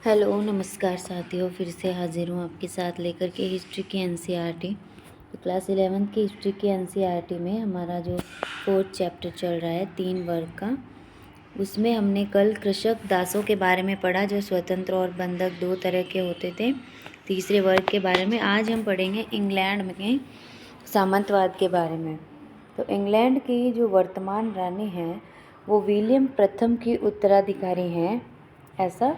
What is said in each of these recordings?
Hello नमस्कार साथियों, फिर से हाजिर हूँ आपके साथ लेकर के हिस्ट्री की एनसीईआरटी। तो क्लास 11th की हिस्ट्री की एनसीईआरटी में हमारा जो 4th चैप्टर चल रहा है 3 वर्ग का, उसमें हमने कल कृषक दासों के बारे में पढ़ा जो स्वतंत्र और बंधक 2 तरह के होते थे। तीसरे वर्ग के बारे में आज हम पढ़ेंगे इंग्लैंड में सामंतवाद के बारे में। तो इंग्लैंड की जो वर्तमान रानी है वो विलियम प्रथम की उत्तराधिकारी हैं, ऐसा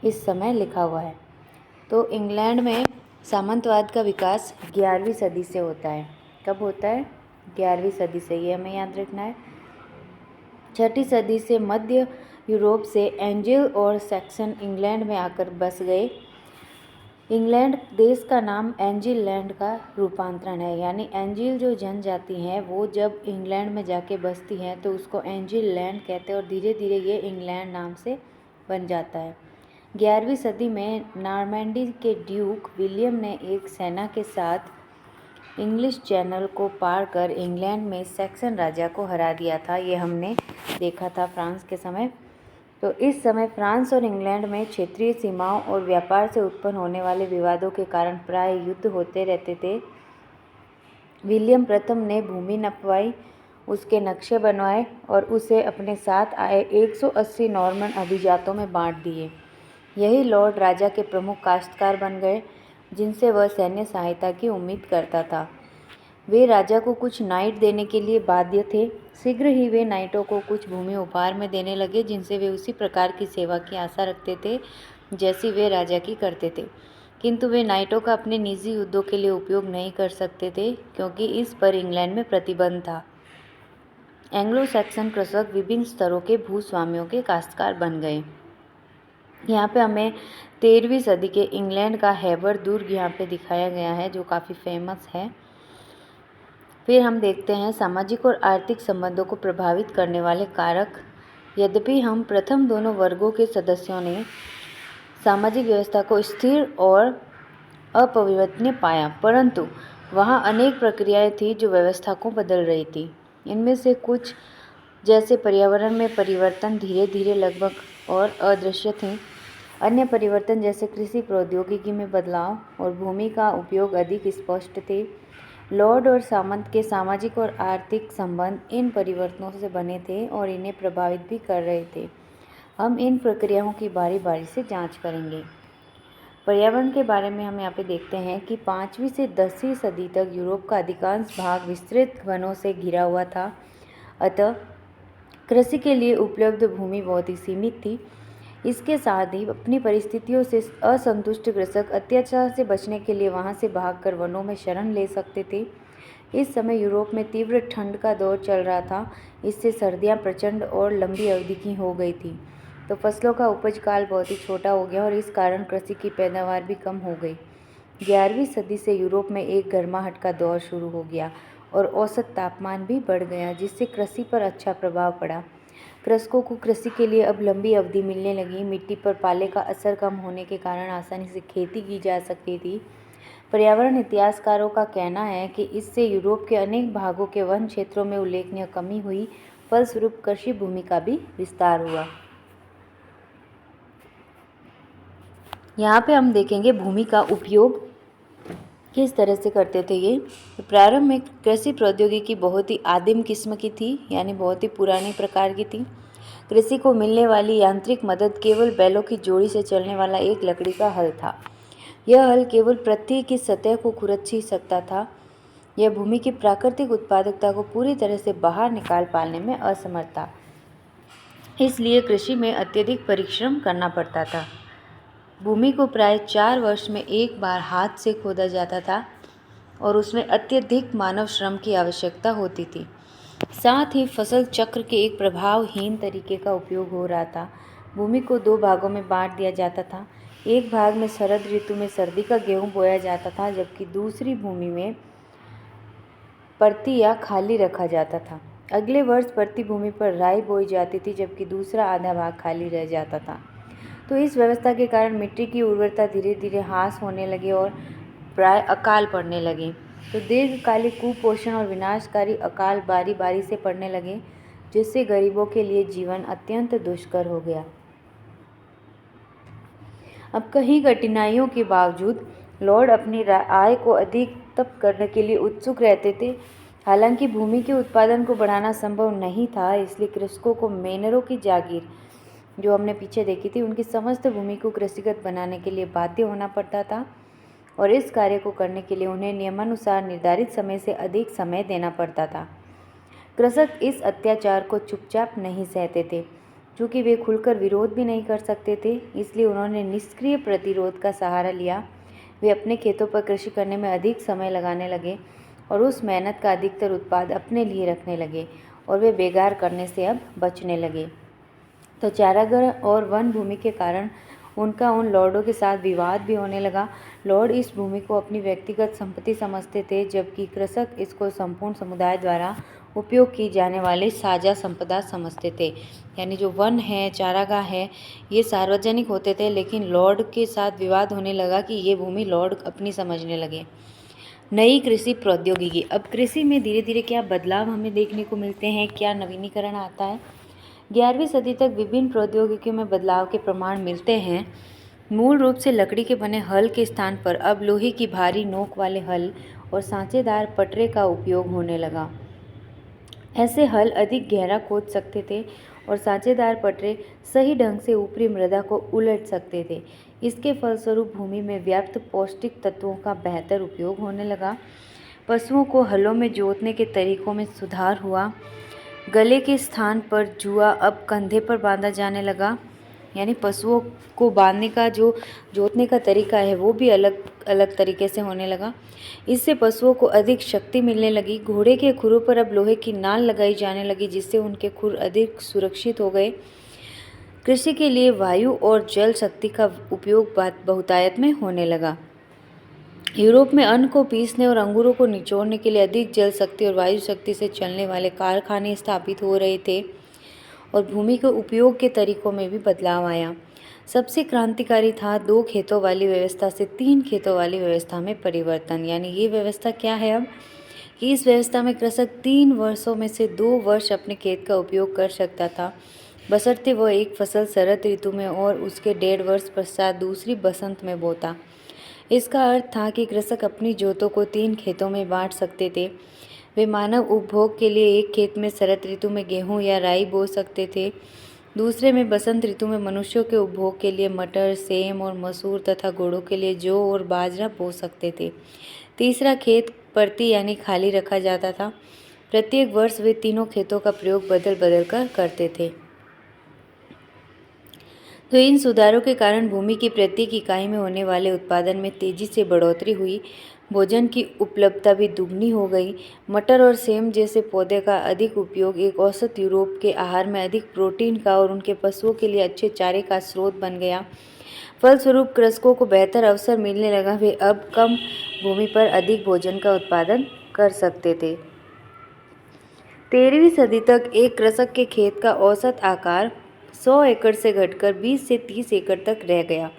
इस समय लिखा हुआ है। तो इंग्लैंड में सामंतवाद का विकास 11वीं सदी से होता है। कब होता है? 11वीं सदी से, ये हमें याद रखना है। 6ठी सदी से मध्य यूरोप से एंजिल और सैक्सन इंग्लैंड में आकर बस गए। इंग्लैंड देश का नाम एंजिल लैंड का रूपांतरण है, यानी एंजिल जो जनजाति हैं वो जब इंग्लैंड में जाके बसती हैं तो उसको एंजिल लैंड कहते हैं और धीरे धीरे ये इंग्लैंड नाम से बन जाता है। 11वीं सदी में नॉर्मैंडी के ड्यूक विलियम ने एक सेना के साथ इंग्लिश चैनल को पार कर इंग्लैंड में सैक्सन राजा को हरा दिया था। ये हमने देखा था फ्रांस के समय। तो इस समय फ्रांस और इंग्लैंड में क्षेत्रीय सीमाओं और व्यापार से उत्पन्न होने वाले विवादों के कारण प्राय युद्ध होते रहते थे। विलियम प्रथम ने भूमि नपवाई, उसके नक्शे बनवाए और उसे अपने साथ आए 180 नॉर्मन अभिजातों में बांट दिए। यही लॉर्ड राजा के प्रमुख काश्तकार बन गए, जिनसे वह सैन्य सहायता की उम्मीद करता था। वे राजा को कुछ नाइट देने के लिए बाध्य थे। शीघ्र ही वे नाइटों को कुछ भूमि उपहार में देने लगे, जिनसे वे उसी प्रकार की सेवा की आशा रखते थे जैसी वे राजा की करते थे। किंतु वे नाइटों का अपने निजी युद्धों के लिए उपयोग नहीं कर सकते थे, क्योंकि इस पर इंग्लैंड में प्रतिबंध था। एंग्लो सैक्सन कृषक विभिन्न स्तरों के भूस्वामियों के काश्तकार बन गए। यहाँ पे हमें 13वीं सदी के इंग्लैंड का हैवर दुर्ग यहाँ पे दिखाया गया है, जो काफ़ी फेमस है। फिर हम देखते हैं सामाजिक और आर्थिक संबंधों को प्रभावित करने वाले कारक। यद्यपि हम प्रथम दोनों वर्गों के सदस्यों ने सामाजिक व्यवस्था को स्थिर और अपरिवर्तनीय पाया, परंतु वहाँ अनेक प्रक्रियाएं थी जो व्यवस्था को बदल रही थी। इनमें से कुछ, जैसे पर्यावरण में परिवर्तन, धीरे धीरे लगभग और अदृश्य थे। अन्य परिवर्तन जैसे कृषि प्रौद्योगिकी में बदलाव और भूमि का उपयोग अधिक स्पष्ट थे। लॉर्ड और सामंत के सामाजिक और आर्थिक संबंध इन परिवर्तनों से बने थे और इन्हें प्रभावित भी कर रहे थे। हम इन प्रक्रियाओं की बारी बारी से जांच करेंगे। पर्यावरण के बारे में हम यहाँ पे देखते हैं कि 5वीं से 10वीं सदी तक यूरोप का अधिकांश भाग विस्तृत वनों से घिरा हुआ था। अतः कृषि के लिए उपलब्ध भूमि बहुत ही सीमित थी। इसके साथ ही अपनी परिस्थितियों से असंतुष्ट कृषक अत्याचार से बचने के लिए वहां से भागकर वनों में शरण ले सकते थे। इस समय यूरोप में तीव्र ठंड का दौर चल रहा था। इससे सर्दियां प्रचंड और लंबी अवधि की हो गई थी, तो फसलों का उपज काल बहुत ही छोटा हो गया और इस कारण कृषि की पैदावार भी कम हो गई। 11वीं सदी से यूरोप में एक गर्माहट का दौर शुरू हो गया और औसत तापमान भी बढ़ गया, जिससे कृषि पर अच्छा प्रभाव पड़ा। कृषकों को कृषि के लिए अब लंबी अवधि मिलने लगी। मिट्टी पर पाले का असर कम होने के कारण आसानी से खेती की जा सकती थी। पर्यावरण इतिहासकारों का कहना है कि इससे यूरोप के अनेक भागों के वन क्षेत्रों में उल्लेखनीय कमी हुई, फलस्वरूप कृषि भूमि का भी विस्तार हुआ। यहाँ पे हम देखेंगे भूमि का उपयोग किस तरह से करते थे ये। तो प्रारंभ में कृषि प्रौद्योगिकी बहुत ही आदिम किस्म की थी, यानी बहुत ही पुरानी प्रकार की थी। कृषि को मिलने वाली यांत्रिक मदद केवल बैलों की जोड़ी से चलने वाला एक लकड़ी का हल था। यह हल केवल पृथ्वी की सतह को खुरच ही सकता था। यह भूमि की प्राकृतिक उत्पादकता को पूरी तरह से बाहर निकाल पाने में असमर्थ था। इसलिए कृषि में अत्यधिक परिश्रम करना पड़ता था। भूमि को प्राय 4 वर्ष में एक बार हाथ से खोदा जाता था और उसमें अत्यधिक मानव श्रम की आवश्यकता होती थी। साथ ही फसल चक्र के एक प्रभावहीन तरीके का उपयोग हो रहा था। भूमि को 2 भागों में बांट दिया जाता था। एक भाग में शरद ऋतु में सर्दी का गेहूं बोया जाता था, जबकि दूसरी भूमि में परती या खाली रखा जाता था। अगले वर्ष परती भूमि पर राई बोई जाती थी, जबकि दूसरा आधा भाग खाली रह जाता था। तो इस व्यवस्था के कारण मिट्टी की उर्वरता धीरे धीरे ह्रास होने लगी और प्राय अकाल पड़ने लगे। तो दीर्घकालिक कुपोषण और विनाशकारी अकाल बारी बारी से पड़ने लगे, जिससे गरीबों के लिए जीवन अत्यंत दुष्कर हो गया। अब कई कठिनाइयों के बावजूद लॉर्ड अपनी आय को अधिकतम करने के लिए उत्सुक रहते थे। हालांकि भूमि के उत्पादन को बढ़ाना संभव नहीं था, इसलिए कृषकों को मेनरों की जागीर, जो हमने पीछे देखी थी, उनकी समस्त भूमि को कृषिगत बनाने के लिए बाध्य होना पड़ता था और इस कार्य को करने के लिए उन्हें नियमानुसार निर्धारित समय से अधिक समय देना पड़ता था। कृषक इस अत्याचार को चुपचाप नहीं सहते थे। चूँकि वे खुलकर विरोध भी नहीं कर सकते थे, इसलिए उन्होंने निष्क्रिय प्रतिरोध का सहारा लिया। वे अपने खेतों पर कृषि करने में अधिक समय लगाने लगे और उस मेहनत का अधिकतर उत्पाद अपने लिए रखने लगे और वे बेगार करने से अब बचने लगे। तो चारागाह और वन भूमि के कारण उनका उन लॉर्डों के साथ विवाद भी होने लगा। लॉर्ड इस भूमि को अपनी व्यक्तिगत संपत्ति समझते थे, जबकि कृषक इसको संपूर्ण समुदाय द्वारा उपयोग की जाने वाली साझा संपदा समझते थे। यानी जो वन है, चारागाह है, ये सार्वजनिक होते थे, लेकिन लॉर्ड के साथ विवाद होने लगा कि ये भूमि लॉर्ड अपनी समझने लगे। नई कृषि प्रौद्योगिकी। अब कृषि में धीरे धीरे क्या बदलाव हमें देखने को मिलते हैं, क्या नवीनीकरण आता है। 11वीं सदी तक विभिन्न प्रौद्योगिकियों में बदलाव के प्रमाण मिलते हैं। मूल रूप से लकड़ी के बने हल के स्थान पर अब लोहे की भारी नोक वाले हल और सांचेदार पटरे का उपयोग होने लगा। ऐसे हल अधिक गहरा खोद सकते थे और सांचेदार पटरे सही ढंग से ऊपरी मृदा को उलट सकते थे। इसके फलस्वरूप भूमि में व्याप्त पौष्टिक तत्वों का बेहतर उपयोग होने लगा। पशुओं को हलों में जोतने के तरीकों में सुधार हुआ। गले के स्थान पर जुआ अब कंधे पर बांधा जाने लगा। यानी पशुओं को बांधने का जो जोतने का तरीका है वो भी अलग अलग तरीके से होने लगा। इससे पशुओं को अधिक शक्ति मिलने लगी। घोड़े के खुरों पर अब लोहे की नाल लगाई जाने लगी, जिससे उनके खुर अधिक सुरक्षित हो गए। कृषि के लिए वायु और जल शक्ति का उपयोग बहुतायत में होने लगा। यूरोप में अन्न को पीसने और अंगूरों को निचोड़ने के लिए अधिक जल शक्ति और वायु शक्ति से चलने वाले कारखाने स्थापित हो रहे थे और भूमि के उपयोग के तरीकों में भी बदलाव आया। सबसे क्रांतिकारी था 2 खेतों वाली व्यवस्था से 3 खेतों वाली व्यवस्था में परिवर्तन। यानी ये व्यवस्था क्या है अब कि इस व्यवस्था में कृषक 3 वर्षों में से 2 वर्ष अपने खेत का उपयोग कर सकता था, बशर्ते वह एक फसल शरद ऋतु में और उसके 1.5 वर्ष पश्चात दूसरी बसंत में बोता। इसका अर्थ था कि कृषक अपनी जोतों को 3 खेतों में बांट सकते थे। वे मानव उपभोग के लिए एक खेत में शरद ऋतु में गेहूं या राई बो सकते थे, दूसरे में बसंत ऋतु में मनुष्यों के उपभोग के लिए मटर, सेम और मसूर तथा घोड़ों के लिए जौ और बाजरा बो सकते थे। तीसरा खेत परती यानी खाली रखा जाता था। प्रत्येक वर्ष वे तीनों खेतों का प्रयोग बदल बदल कर करते थे। तो इन सुधारों के कारण भूमि की प्रत्येक इकाई में होने वाले उत्पादन में तेजी से बढ़ोतरी हुई। भोजन की उपलब्धता भी दुगनी हो गई। मटर और सेम जैसे पौधे का अधिक उपयोग एक औसत यूरोप के आहार में अधिक प्रोटीन का और उनके पशुओं के लिए अच्छे चारे का स्रोत बन गया। फलस्वरूप कृषकों को बेहतर अवसर मिलने लगा। वे अब कम भूमि पर अधिक भोजन का उत्पादन कर सकते थे। 13वीं सदी तक एक कृषक के खेत का औसत आकार 100 एकड़ से घटकर 20 से 30 एकड़ तक रह गया।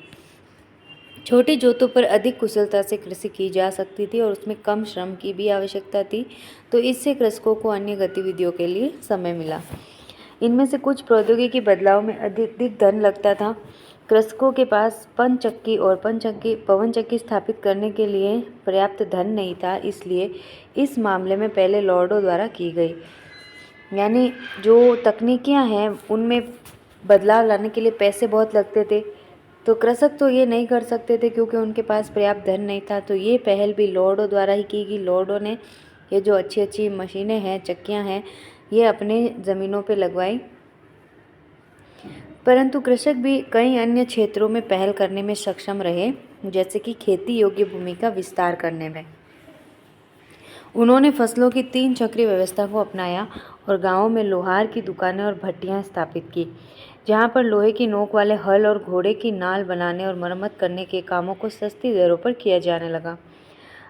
छोटी जोतों पर अधिक कुशलता से कृषि की जा सकती थी और उसमें कम श्रम की भी आवश्यकता थी, तो इससे कृषकों को अन्य गतिविधियों के लिए समय मिला। इनमें से कुछ प्रौद्योगिकी बदलाव में अधिक धन लगता था। कृषकों के पास पनचक्की और पवन चक्की स्थापित करने के लिए पर्याप्त धन नहीं था, इसलिए इस मामले में पहले लॉर्डों द्वारा की गई। यानी जो तकनीकियाँ हैं उनमें बदलाव लाने के लिए पैसे बहुत लगते थे, तो कृषक तो ये नहीं कर सकते थे क्योंकि उनके पास पर्याप्त धन नहीं था। तो ये पहल भी लॉर्डों द्वारा ही की गई। लॉर्डों ने ये जो अच्छी अच्छी मशीनें हैं, चक्कियाँ हैं, ये अपने ज़मीनों पे लगवाई। परंतु कृषक भी कई अन्य क्षेत्रों में पहल करने में सक्षम रहे, जैसे कि खेती योग्य भूमि का विस्तार करने में। उन्होंने फसलों की 3 चक्रीय व्यवस्था को अपनाया और गाँवों में लोहार की दुकानें और भट्टियाँ स्थापित की, जहाँ पर लोहे की नोक वाले हल और घोड़े की नाल बनाने और मरम्मत करने के कामों को सस्ती दरों पर किया जाने लगा।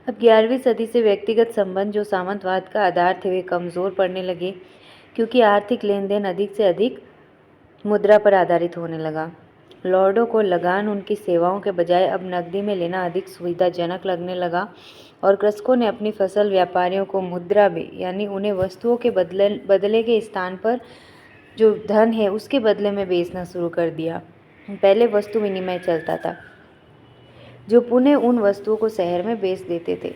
अब 11वीं सदी से व्यक्तिगत संबंध जो सामंतवाद का आधार थे वे कमज़ोर पड़ने लगे, क्योंकि आर्थिक लेन देन अधिक से अधिक मुद्रा पर आधारित होने लगा। लॉर्डों को लगान उनकी सेवाओं के बजाय अब नकदी में लेना अधिक सुविधाजनक लगने लगा और कृषकों ने अपनी फसल व्यापारियों को मुद्रा में, यानी उन्हें वस्तुओं के बदले के स्थान पर जो धन है उसके बदले में बेचना शुरू कर दिया। पहले वस्तु विनिमय चलता था। जो पुनः उन वस्तुओं को शहर में बेच देते थे।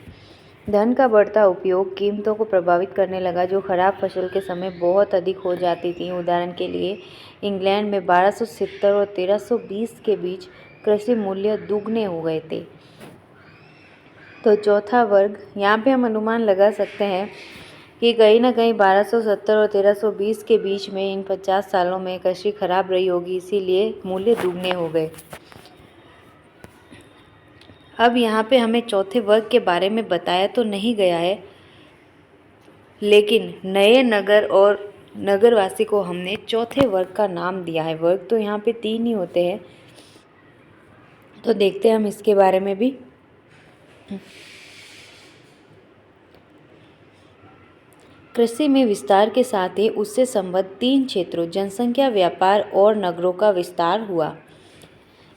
धन का बढ़ता उपयोग कीमतों को प्रभावित करने लगा, जो खराब फसल के समय बहुत अधिक हो जाती थी। उदाहरण के लिए इंग्लैंड में 1270 और 1320 के बीच कृषि मूल्य दुगने हो गए थे। तो चौथा वर्ग, यहाँ पे हम अनुमान लगा सकते हैं कि कहीं ना कहीं 1270 और 1320 के बीच में इन 50 सालों में कृषि खराब रही होगी, इसीलिए मूल्य दुगने हो गए। अब यहाँ पे हमें चौथे वर्ग के बारे में बताया तो नहीं गया है, लेकिन नए नगर और नगरवासी को हमने चौथे वर्ग का नाम दिया है। वर्ग तो यहाँ पे 3 ही होते हैं, तो देखते हैं हम इसके बारे में भी। कृषि में विस्तार के साथ ही उससे संबद्ध 3 क्षेत्रों जनसंख्या, व्यापार और नगरों का विस्तार हुआ।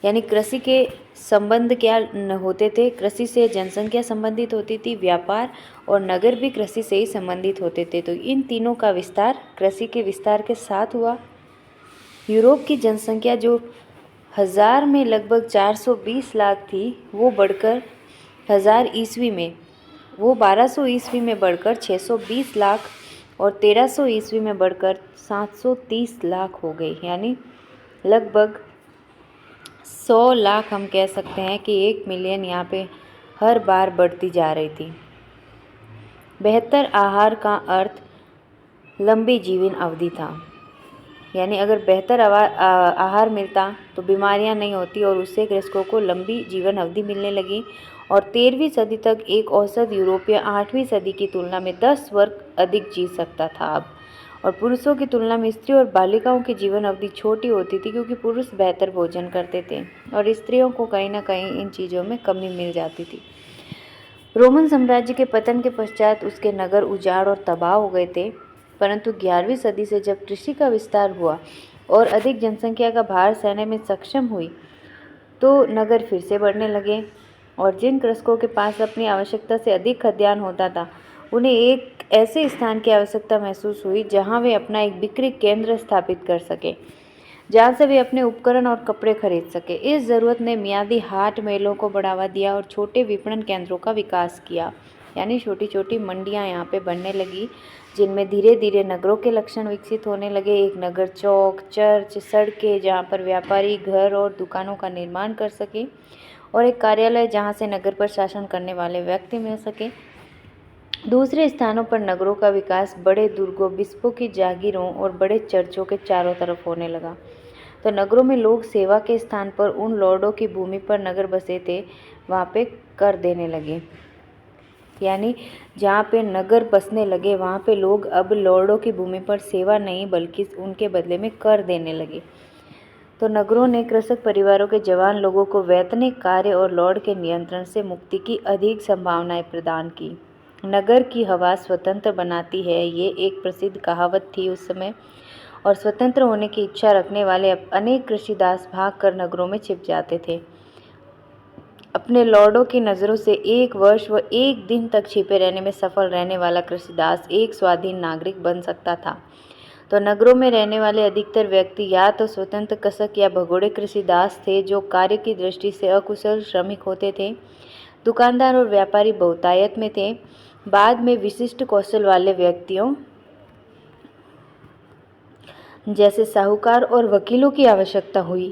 यानी कृषि के संबंध क्या होते थे? कृषि से जनसंख्या संबंधित होती थी, व्यापार और नगर भी कृषि से ही संबंधित होते थे। तो इन तीनों का विस्तार कृषि के विस्तार के साथ हुआ। यूरोप की जनसंख्या जो 1000 में लगभग 420 लाख थी, वो बढ़कर 1000 ईस्वी में 1200 ईस्वी में बढ़कर 620 लाख और 1300 ईस्वी में बढ़कर 730 लाख हो गई। यानी लगभग 100 लाख हम कह सकते हैं कि 1 मिलियन यहाँ पे हर बार बढ़ती जा रही थी। बेहतर आहार का अर्थ लंबी जीवन अवधि था। यानी अगर बेहतर आहार मिलता तो बीमारियां नहीं होती और उससे कृषकों को लंबी जीवन अवधि मिलने लगी। और 13वीं सदी तक एक औसत यूरोपीय 8वीं सदी की तुलना में 10 वर्ष अधिक जी सकता था अब। और पुरुषों की तुलना में स्त्री और बालिकाओं की जीवन अवधि छोटी होती थी, क्योंकि पुरुष बेहतर भोजन करते थे और स्त्रियों को कहीं ना कहीं इन चीज़ों में कमी मिल जाती थी। रोमन साम्राज्य के पतन के पश्चात उसके नगर उजाड़ और तबाह हो गए थे, परंतु 11वीं सदी से जब कृषि का विस्तार हुआ और अधिक जनसंख्या का भार सहने में सक्षम हुई, तो नगर फिर से बढ़ने लगे। और जिन कृषकों के पास अपनी आवश्यकता से अधिक खाद्यान्न होता था, उन्हें एक ऐसे स्थान की आवश्यकता महसूस हुई जहां वे अपना एक बिक्री केंद्र स्थापित कर सके, जहां से वे अपने उपकरण और कपड़े खरीद सके। इस ज़रूरत ने मियादी हाट मेलों को बढ़ावा दिया और छोटे विपणन केंद्रों का विकास किया। यानी छोटी छोटी मंडियां यहाँ पे बनने लगी, जिनमें धीरे धीरे नगरों के लक्षण विकसित होने लगे। एक नगर चौक, चर्च, सड़कें जहाँ पर व्यापारी घर और दुकानों का निर्माण कर सके, और एक कार्यालय जहाँ से नगर पर शासन करने वाले व्यक्ति मिल सके। दूसरे स्थानों पर नगरों का विकास बड़े दुर्गों, बिस्पों की जागीरों और बड़े चर्चों के चारों तरफ होने लगा। तो नगरों में लोग सेवा के स्थान पर उन लॉर्डों की भूमि पर नगर बसे थे, वहाँ पे कर देने लगे। यानी जहाँ पे नगर बसने लगे, वहाँ पे लोग अब लॉर्डों की भूमि पर सेवा नहीं बल्कि उनके बदले में कर देने लगे। तो नगरों ने कृषक परिवारों के जवान लोगों को वैतनिक कार्य और लॉर्ड के नियंत्रण से मुक्ति की अधिक संभावनाएं प्रदान की। नगर की हवा स्वतंत्र बनाती है, ये एक प्रसिद्ध कहावत थी उस समय। और स्वतंत्र होने की इच्छा रखने वाले अनेक कृषिदास भागकर नगरों में छिप जाते थे। अपने लॉर्डों की नज़रों से 1 वर्ष व 1 दिन तक छिपे रहने में सफल रहने वाला कृषिदास एक स्वाधीन नागरिक बन सकता था। तो नगरों में रहने वाले अधिकतर व्यक्ति या तो स्वतंत्र कृषक या भगोड़े कृषिदास थे, जो कार्य की दृष्टि से अकुशल श्रमिक होते थे। दुकानदार और व्यापारी बहुतायत में थे। बाद में विशिष्ट कौशल वाले व्यक्तियों जैसे साहूकार और वकीलों की आवश्यकता हुई।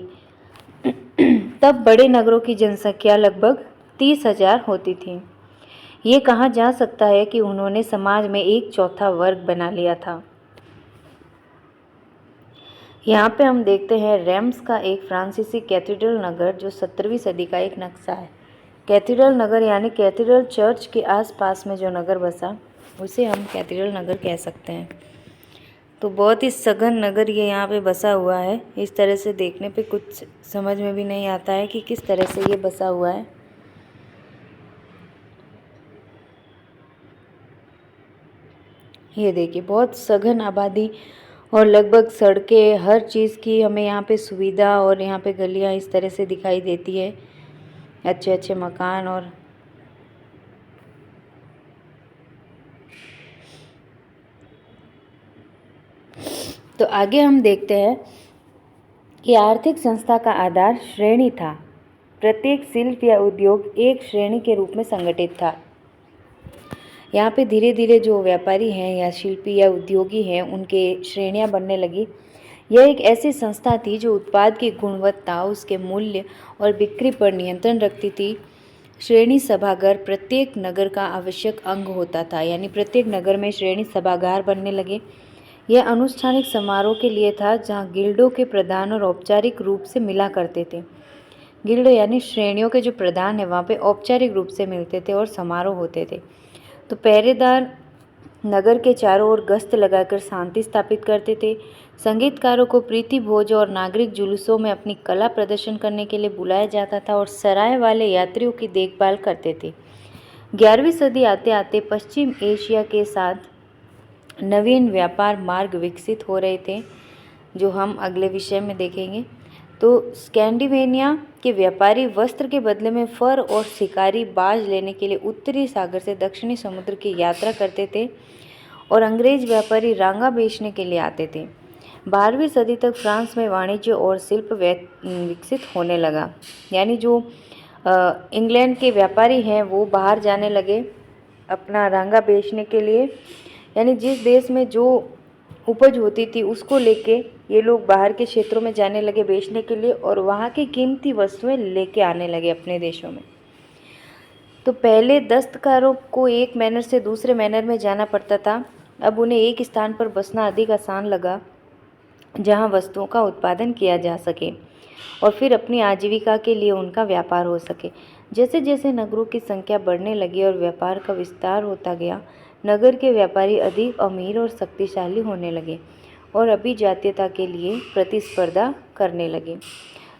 तब बड़े नगरों की जनसंख्या लगभग 30,000 होती थी। ये कहा जा सकता है कि उन्होंने समाज में एक चौथा वर्ग बना लिया था। यहाँ पे हम देखते हैं रेम्स का एक फ्रांसीसी कैथेड्रल नगर, जो 17वीं सदी का एक नक्शा है। कैथेड्रल नगर यानी कैथेड्रल चर्च के आसपास में जो नगर बसा, उसे हम कैथेड्रल नगर कह सकते हैं। तो बहुत ही सघन नगर ये यहाँ पे बसा हुआ है। इस तरह से देखने पे कुछ समझ में भी नहीं आता है कि किस तरह से ये बसा हुआ है। ये देखिए, बहुत सघन आबादी और लगभग सड़कें, हर चीज़ की हमें यहाँ पे सुविधा, और यहाँ पे गलियाँ इस तरह से दिखाई देती है, अच्छे अच्छे मकान। और तो आगे हम देखते हैं कि आर्थिक संस्था का आधार श्रेणी था। प्रत्येक शिल्प या उद्योग एक श्रेणी के रूप में संगठित था। यहाँ पे धीरे धीरे जो व्यापारी हैं या शिल्पी या उद्योगी हैं उनके श्रेणियाँ बनने लगी। यह एक ऐसी संस्था थी जो उत्पाद की गुणवत्ता, उसके मूल्य और बिक्री पर नियंत्रण रखती थी। श्रेणी सभागार प्रत्येक नगर का आवश्यक अंग होता था, यानी प्रत्येक नगर में श्रेणी सभागार बनने लगे। यह अनुष्ठानिक समारोह के लिए था जहाँ गिल्डों के प्रधान और औपचारिक रूप से मिला करते थे। गिल्ड यानी श्रेणियों के जो प्रधान है वहाँ पे औपचारिक रूप से मिलते थे और समारोह होते थे। तो पहरेदार नगर के चारों ओर गश्त लगाकर शांति स्थापित करते थे। संगीतकारों को प्रीति भोज और नागरिक जुलूसों में अपनी कला प्रदर्शन करने के लिए बुलाया जाता था और सराय वाले यात्रियों की देखभाल करते थे। 11वीं सदी आते आते पश्चिम एशिया के साथ नवीन व्यापार मार्ग विकसित हो रहे थे, जो हम अगले विषय में देखेंगे। तो स्कैंडिनेविया के व्यापारी वस्त्र के बदले में फर और शिकारी बाज लेने के लिए उत्तरी सागर से दक्षिणी समुद्र की यात्रा करते थे और अंग्रेज व्यापारी रांगा बेचने के लिए आते थे। 12वीं सदी तक फ्रांस में वाणिज्य और शिल्प विकसित होने लगा, यानी जो इंग्लैंड के व्यापारी हैं वो बाहर जाने लगे अपना रांगा बेचने के लिए, यानी जिस देश में जो उपज होती थी उसको लेके ये लोग बाहर के क्षेत्रों में जाने लगे बेचने के लिए और वहाँ की कीमती वस्तुएं लेके आने लगे अपने देशों में। तो पहले दस्तकारों को एक मैनर से दूसरे मैनर में जाना पड़ता था, अब उन्हें एक स्थान पर बसना अधिक आसान लगा जहाँ वस्तुओं का उत्पादन किया जा सके और फिर अपनी आजीविका के लिए उनका व्यापार हो सके। जैसे जैसे नगरों की संख्या बढ़ने लगी और व्यापार का विस्तार होता गया, नगर के व्यापारी अधिक अमीर और शक्तिशाली होने लगे और अभिजात्यता के लिए प्रतिस्पर्धा करने लगे।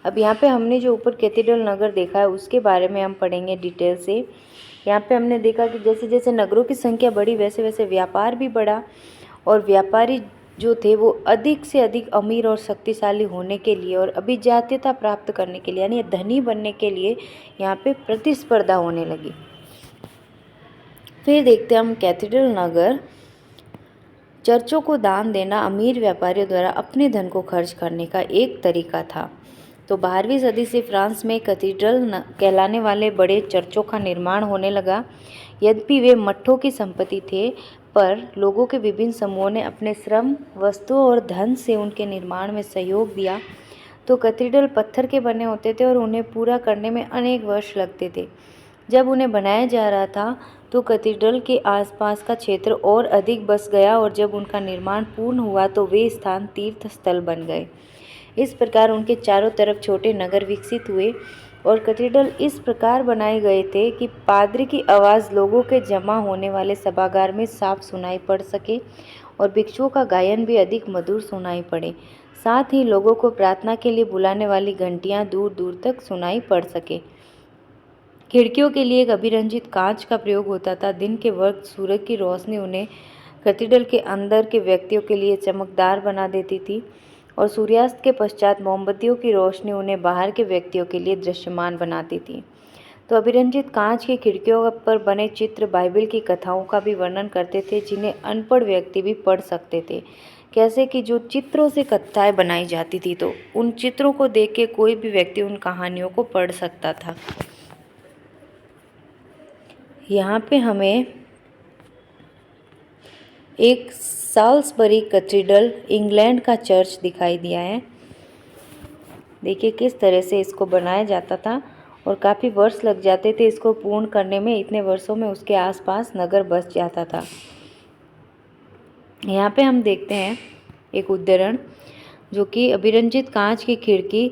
अब यहाँ पे हमने जो ऊपर कैथेड्रल नगर देखा है उसके बारे में हम पढ़ेंगे डिटेल से। यहाँ पे हमने देखा कि जैसे जैसे नगरों की संख्या बढ़ी वैसे वैसे व्यापार भी बढ़ा और व्यापारी जो थे वो अधिक से अधिक अमीर और शक्तिशाली होने के लिए और अभिजात्यता प्राप्त करने के लिए, यानी धनी बनने के लिए यहाँ पे प्रतिस्पर्धा होने लगी। फिर देखते हैं हम कैथेड्रल नगर। चर्चों को दान देना अमीर व्यापारियों द्वारा अपने धन को खर्च करने का एक तरीका था। तो 12वीं सदी से फ्रांस में कैथेड्रल कहलाने वाले बड़े चर्चों का निर्माण होने लगा। यद्यपि वे मठों की संपत्ति थे, पर लोगों के विभिन्न समूहों ने अपने श्रम, वस्तुओं और धन से उनके निर्माण में सहयोग दिया। तो कैथेड्रल पत्थर के बने होते थे और उन्हें पूरा करने में अनेक वर्ष लगते थे। जब उन्हें बनाया जा रहा था तो कैथेड्रल के आसपास का क्षेत्र और अधिक बस गया और जब उनका निर्माण पूर्ण हुआ तो वे स्थान तीर्थ स्थल बन गए। इस प्रकार उनके चारों तरफ छोटे नगर विकसित हुए और कैथेड्रल इस प्रकार बनाए गए थे कि पादरी की आवाज़ लोगों के जमा होने वाले सभागार में साफ सुनाई पड़ सके और भिक्षुओं का गायन भी अधिक मधुर सुनाई पड़े। साथ ही लोगों को प्रार्थना के लिए बुलाने वाली घंटियां दूर दूर तक सुनाई पड़ सके। खिड़कियों के लिए एक अभिरंजित कांच का प्रयोग होता था। दिन के वक्त सूरज की रोशनी उन्हें कैथेड्रल के अंदर के व्यक्तियों के लिए चमकदार बना देती थी और सूर्यास्त के पश्चात मोमबत्तियों की रोशनी उन्हें बाहर के व्यक्तियों के लिए दृश्यमान बनाती थी। तो अभिरंजित कांच की खिड़कियों पर बने चित्र बाइबल की कथाओं का भी वर्णन करते थे, जिन्हें अनपढ़ व्यक्ति भी पढ़ सकते थे। कैसे कि जो चित्रों से कथाएं बनाई जाती थी तो उन चित्रों को देख के कोई भी व्यक्ति उन कहानियों को पढ़ सकता था। यहाँ पे हमें एक साल्सबरी कैथेड्रल इंग्लैंड का चर्च दिखाई दिया है। देखिए किस तरह से इसको बनाया जाता था और काफ़ी वर्ष लग जाते थे इसको पूर्ण करने में। इतने वर्षों में उसके आसपास नगर बस जाता था। यहाँ पे हम देखते हैं एक उदाहरण जो कि अभिरंजित कांच की खिड़की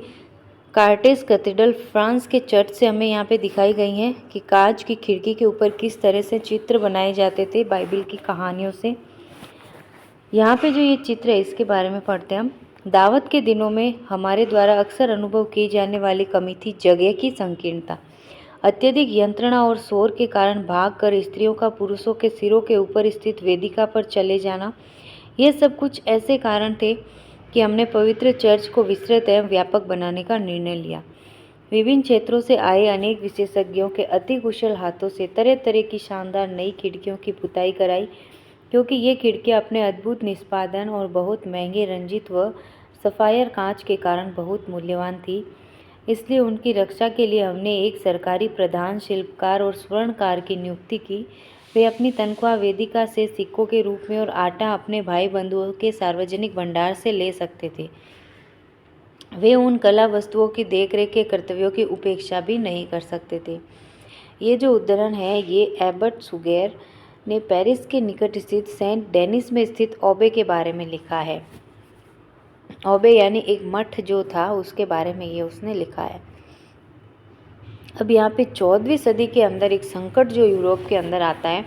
कार्टेस कैथेड्रल फ्रांस के चर्च से हमें यहाँ पे दिखाई गई हैं कि कांच की खिड़की के ऊपर किस तरह से चित्र बनाए जाते थे बाइबल की कहानियों से। यहाँ पे जो ये चित्र है इसके बारे में पढ़ते हैं हम। दावत के दिनों में हमारे द्वारा अक्सर अनुभव की जाने वाली कमी थी जगह की संकीर्णता। अत्यधिक यंत्रणा और शोर के कारण भागकर स्त्रियों का पुरुषों के सिरों के ऊपर स्थित वेदिका पर चले जाना, ये सब कुछ ऐसे कारण थे कि हमने पवित्र चर्च को विस्तृत एवं व्यापक बनाने का निर्णय लिया। विभिन्न क्षेत्रों से आए अनेक विशेषज्ञों के अति कुशल हाथों से तरह तरह की शानदार नई खिड़कियों की पुताई कराई, क्योंकि ये खिड़कियाँ अपने अद्भुत निष्पादन और बहुत महंगे रंजित व सफ़ायर कांच के कारण बहुत मूल्यवान थी। इसलिए उनकी रक्षा के लिए हमने एक सरकारी प्रधान शिल्पकार और स्वर्णकार की नियुक्ति की। वे अपनी तनख्वाह वेदिका से सिक्कों के रूप में और आटा अपने भाई बंधुओं के सार्वजनिक भंडार से ले सकते थे। वे उन कला वस्तुओं की देखरेख के कर्तव्यों की उपेक्षा भी नहीं कर सकते थे। ये जो उद्धरण है ये एबट सुगेर ने पेरिस के निकट स्थित सेंट डेनिस में स्थित ओबे के बारे में लिखा है। ओबे यानी एक मठ जो था उसके बारे में ये उसने लिखा है। अब यहाँ पे 14वीं सदी के अंदर एक संकट जो यूरोप के अंदर आता है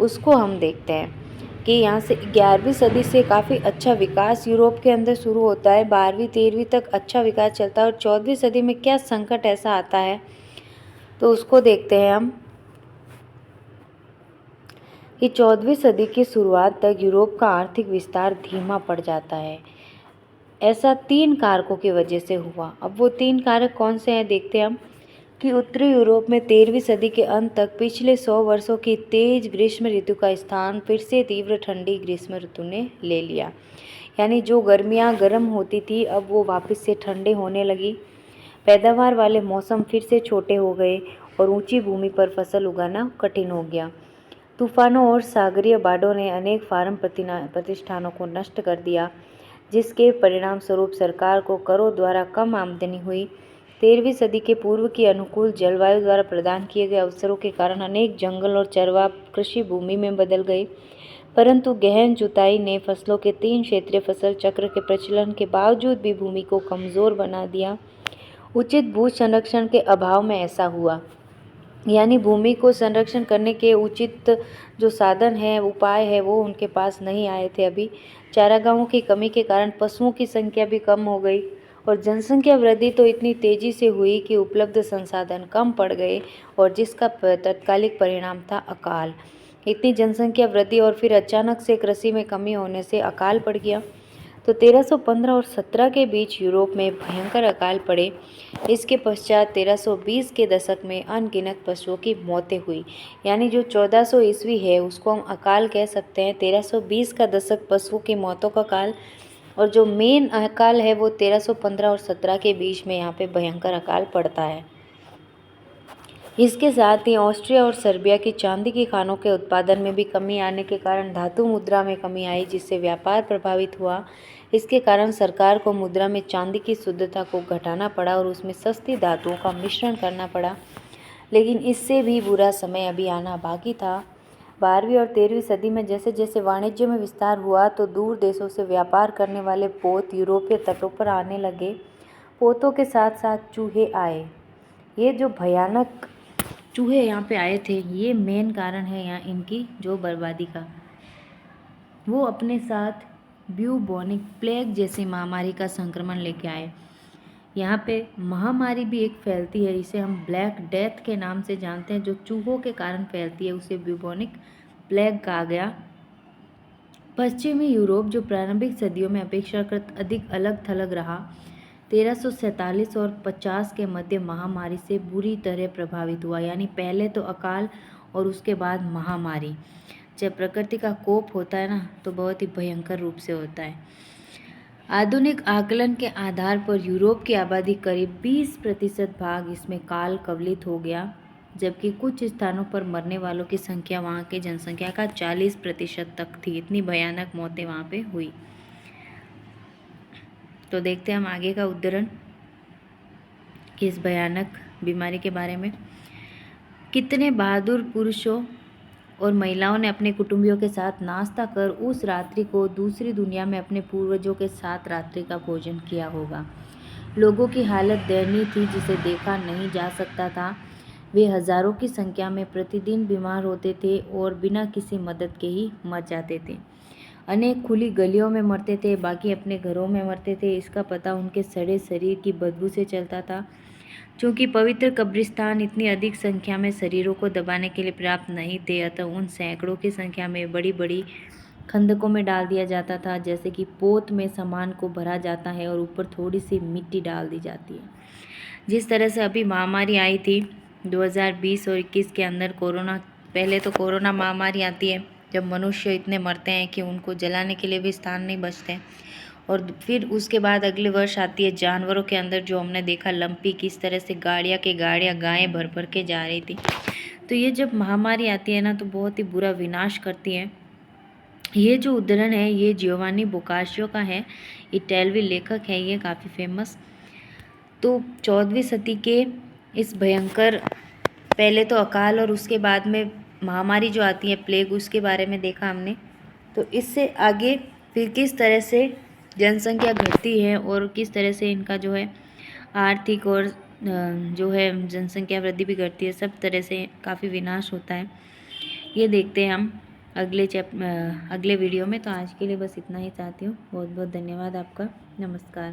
उसको हम देखते हैं कि यहाँ से 11वीं सदी से काफ़ी अच्छा विकास यूरोप के अंदर शुरू होता है। 12वीं 13वीं तक अच्छा विकास चलता है और 14वीं सदी में क्या संकट ऐसा आता है तो उसको देखते हैं हम कि 14वीं सदी की शुरुआत तक यूरोप का आर्थिक विस्तार धीमा पड़ जाता है। ऐसा 3 कारकों की वजह से हुआ। अब वो 3 कारक कौन से हैं देखते हैं हम कि उत्तरी यूरोप में 13वीं सदी के अंत तक पिछले 100 वर्षों की तेज ग्रीष्म ऋतु का स्थान फिर से तीव्र ठंडी ग्रीष्म ऋतु ने ले लिया। यानी जो गर्मियाँ गर्म होती थी अब वो वापस से ठंडे होने लगी। पैदावार वाले मौसम फिर से छोटे हो गए और ऊंची भूमि पर फसल उगाना कठिन हो गया। तूफानों और सागरीय बाढ़ों ने अनेक फार्म प्रतिष्ठानों को नष्ट कर दिया, जिसके परिणाम स्वरूप सरकार को करों द्वारा कम आमदनी हुई। 13वीं सदी के पूर्व की अनुकूल जलवायु द्वारा प्रदान किए गए अवसरों के कारण अनेक जंगल और चरवाह कृषि भूमि में बदल गए, परंतु गहन जुताई ने फसलों के 3 क्षेत्रीय फसल चक्र के प्रचलन के बावजूद भी भूमि को कमज़ोर बना दिया। उचित भू संरक्षण के अभाव में ऐसा हुआ, यानी भूमि को संरक्षण करने के उचित जो साधन है उपाय है वो उनके पास नहीं आए थे। अभी चारागाहों की कमी के कारण पशुओं की संख्या भी कम हो गई और जनसंख्या वृद्धि तो इतनी तेजी से हुई कि उपलब्ध संसाधन कम पड़ गए और जिसका तत्कालिक परिणाम था अकाल। इतनी जनसंख्या वृद्धि और फिर अचानक से कृषि में कमी होने से अकाल पड़ गया। तो 1315 और 17 के बीच यूरोप में भयंकर अकाल पड़े। इसके पश्चात 1320 के दशक में अनगिनत पशुओं की मौतें हुई, यानी जो 1400 ईस्वी है उसको हम अकाल कह सकते हैं। 1320 का दशक पशुओं की मौतों का काल और जो मेन अकाल है वो 1315 और 17 के बीच में यहाँ पे भयंकर अकाल पड़ता है। इसके साथ ही ऑस्ट्रिया और सर्बिया की चांदी की खानों के उत्पादन में भी कमी आने के कारण धातु मुद्रा में कमी आई, जिससे व्यापार प्रभावित हुआ। इसके कारण सरकार को मुद्रा में चांदी की शुद्धता को घटाना पड़ा और उसमें सस्ती धातुओं का मिश्रण करना पड़ा। लेकिन इससे भी बुरा समय अभी आना बाकी था। 12वीं और 13वीं सदी में जैसे जैसे वाणिज्य में विस्तार हुआ तो दूर देशों से व्यापार करने वाले पोत यूरोपीय तटों पर आने लगे। पोतों के साथ साथ चूहे आए। ये जो भयानक चूहे यहाँ पे आए थे ये मेन कारण है यहाँ इनकी जो बर्बादी का। वो अपने साथ ब्यूबोनिक प्लेग जैसी महामारी का संक्रमण लेके आए। यहाँ पे महामारी भी एक फैलती है, इसे हम ब्लैक डेथ के नाम से जानते हैं, जो चूहों के कारण फैलती है, उसे ब्यूबोनिक प्लेग कहा गया। पश्चिमी यूरोप जो प्रारंभिक सदियों में अपेक्षाकृत अधिक अलग थलग रहा, 1347 और 50 के मध्य महामारी से बुरी तरह प्रभावित हुआ। यानी पहले तो अकाल और उसके बाद महामारी। जब प्रकृति का कोप होता है ना तो बहुत ही भयंकर रूप से होता है। आधुनिक आकलन के आधार पर यूरोप की आबादी करीब 20% भाग इसमें काल कवलित हो गया, जबकि कुछ स्थानों पर मरने वालों की संख्या वहाँ की जनसंख्या का 40% तक थी। इतनी भयानक मौतें वहाँ पे हुई। तो देखते हैं हम आगे का उद्धरण कि इस भयानक बीमारी के बारे में। कितने बहादुर पुरुषों और महिलाओं ने अपने कुटुंबियों के साथ नाश्ता कर उस रात्रि को दूसरी दुनिया में अपने पूर्वजों के साथ रात्रि का भोजन किया होगा। लोगों की हालत दयनीय थी जिसे देखा नहीं जा सकता था। वे हजारों की संख्या में प्रतिदिन बीमार होते थे और बिना किसी मदद के ही मर जाते थे। अनेक खुली गलियों में मरते थे, बाकी अपने घरों में मरते थे। इसका पता उनके सड़े शरीर की बदबू से चलता था। चूँकि पवित्र कब्रिस्तान इतनी अधिक संख्या में शरीरों को दबाने के लिए पर्याप्त नहीं थे, अतः उन सैकड़ों की संख्या में बड़ी बड़ी खंदकों में डाल दिया जाता था, जैसे कि पोत में सामान को भरा जाता है और ऊपर थोड़ी सी मिट्टी डाल दी जाती है। जिस तरह से अभी महामारी आई थी 2020 और 21 के अंदर कोरोना, पहले तो कोरोना महामारी आती है जब मनुष्य इतने मरते हैं कि उनको जलाने के लिए भी स्थान नहीं बचते, और फिर उसके बाद अगले वर्ष आती है जानवरों के अंदर, जो हमने देखा लंपी किस तरह से गाड़ियाँ गायें भर भर के जा रही थी। तो ये जब महामारी आती है ना तो बहुत ही बुरा विनाश करती है। ये जो उदाहरण है ये जियोवानी बोकाशियो का है, इटालवी लेखक है ये, काफ़ी फेमस। तो 14वीं सदी के इस भयंकर, पहले तो अकाल और उसके बाद में महामारी जो आती है प्लेग, उसके बारे में देखा हमने। तो इससे आगे फिर किस तरह से जनसंख्या घटती है और किस तरह से इनका जो है आर्थिक और जो है जनसंख्या वृद्धि भी घटती है, सब तरह से काफ़ी विनाश होता है। ये देखते हैं हम अगले वीडियो में। तो आज के लिए बस इतना ही चाहती हूँ। बहुत बहुत धन्यवाद आपका। नमस्कार।